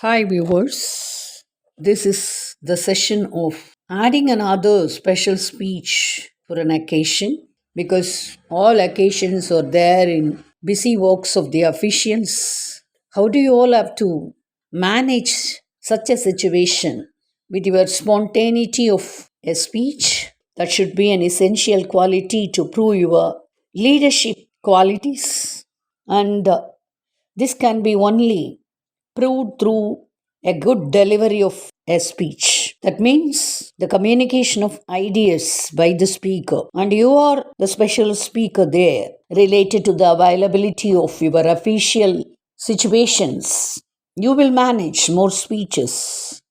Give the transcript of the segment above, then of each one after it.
Hi, viewers. This is the session of adding another special speech for an occasion because all occasions are there in busy works of the officials. How do you all have to manage such a situation with your spontaneity of a speech? That should be an essential quality to prove your leadership qualities. And this can be only proved through a good delivery of a speech. That means the communication of ideas by the speaker. And you are the special speaker there related to the availability of your official situations. You will manage more speeches.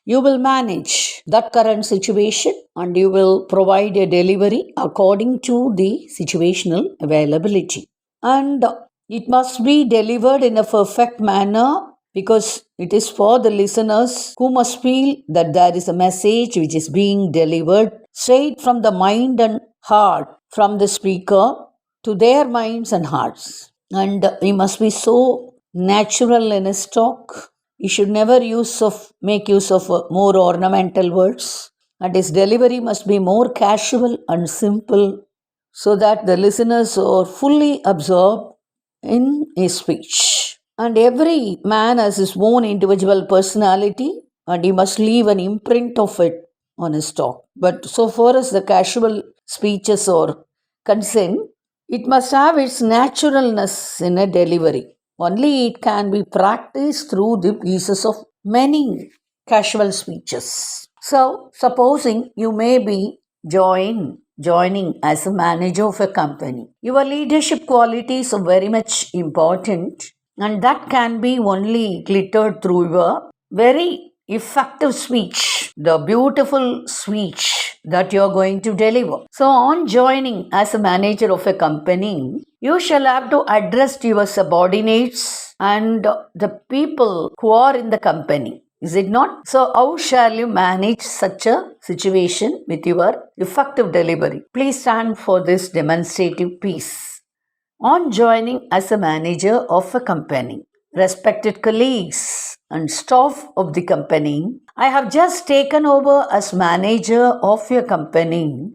You will manage that current situation and you will provide a delivery according to the situational availability. And it must be delivered in a perfect manner because it is for the listeners who must feel that there is a message which is being delivered straight from the mind and heart from the speaker to their minds and hearts. And he must be so natural in his talk. He should never make use of more ornamental words. And his delivery must be more casual and simple so that the listeners are fully absorbed in his speech. And every man has his own individual personality and he must leave an imprint of it on his talk. But so far as the casual speeches are concerned, it must have its naturalness in a delivery. Only it can be practiced through the pieces of many casual speeches. So, supposing you may be joining as a manager of a company. Your leadership qualities are very much important and that can be only glittered through your very effective speech, the beautiful speech that you are going to deliver. So, on joining as a manager of a company, you shall have to address your subordinates and the people who are in the company. Is it not? So, how shall you manage such a situation with your effective delivery? Please stand for this demonstrative piece. On joining as a manager of a company, respected colleagues and staff of the company, I have just taken over as manager of your company,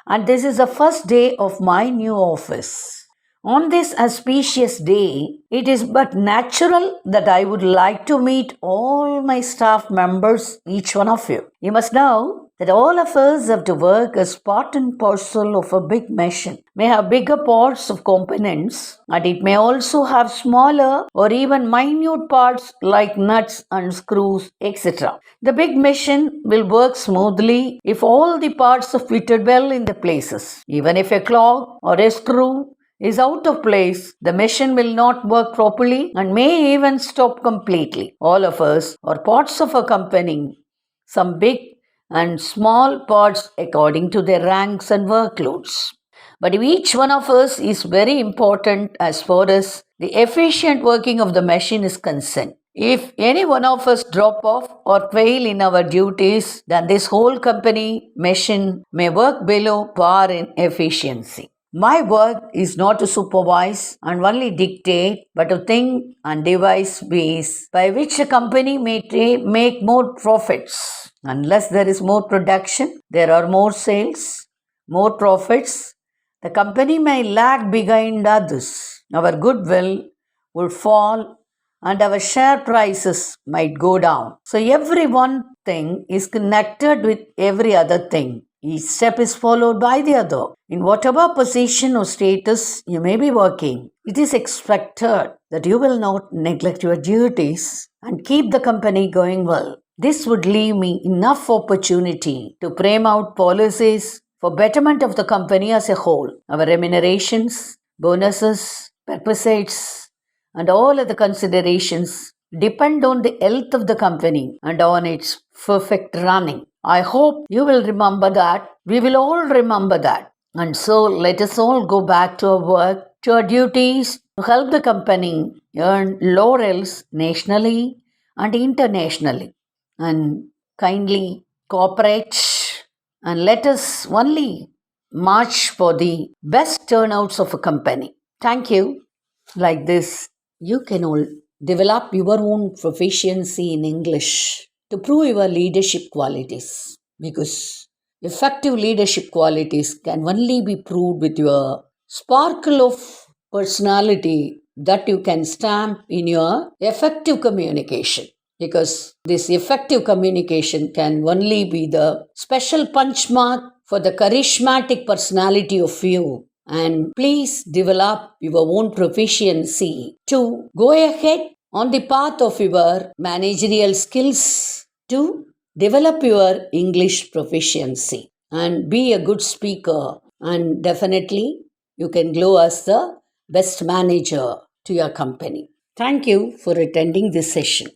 and this is the first day of my new office. On this auspicious day, it is but natural that I would like to meet all my staff members, each one of you. You must know that all of us have to work as part and parcel of a big machine. May have bigger parts of components, and it may also have smaller or even minute parts like nuts and screws, etc. The big machine will work smoothly if all the parts are fitted well in the places. Even if a clog or a screw is out of place, the machine will not work properly and may even stop completely. All of us are parts of a company, some big and small parts according to their ranks and workloads. But each one of us is very important as far as the efficient working of the machine is concerned. If any one of us drop off or fail in our duties, then this whole company machine may work below par in efficiency. My work is not to supervise and only dictate, but to think and devise ways by which a company may make more profits. Unless there is more production, there are more sales, more profits, the company may lag behind others. Our goodwill will fall and our share prices might go down. So every one thing is connected with every other thing. Each step is followed by the other. In whatever position or status you may be working, it is expected that you will not neglect your duties and keep the company going well. This would leave me enough opportunity to frame out policies for betterment of the company as a whole. Our remunerations, bonuses, perquisites, and all other considerations depend on the health of the company and on its perfect running. I hope you will remember that. We will all remember that. And so let us all go back to our work, to our duties, to help the company earn laurels nationally and internationally. And kindly cooperate and let us only march for the best turnouts of a company. Thank you. Like this, you can all develop your own proficiency in English to prove your leadership qualities, because effective leadership qualities can only be proved with your sparkle of personality that you can stamp in your effective communication, because this effective communication can only be the special punch mark for the charismatic personality of you. And please develop your own proficiency to go ahead on the path of your managerial skills to develop your English proficiency and be a good speaker, and definitely you can grow as the best manager to your company. Thank you for attending this session.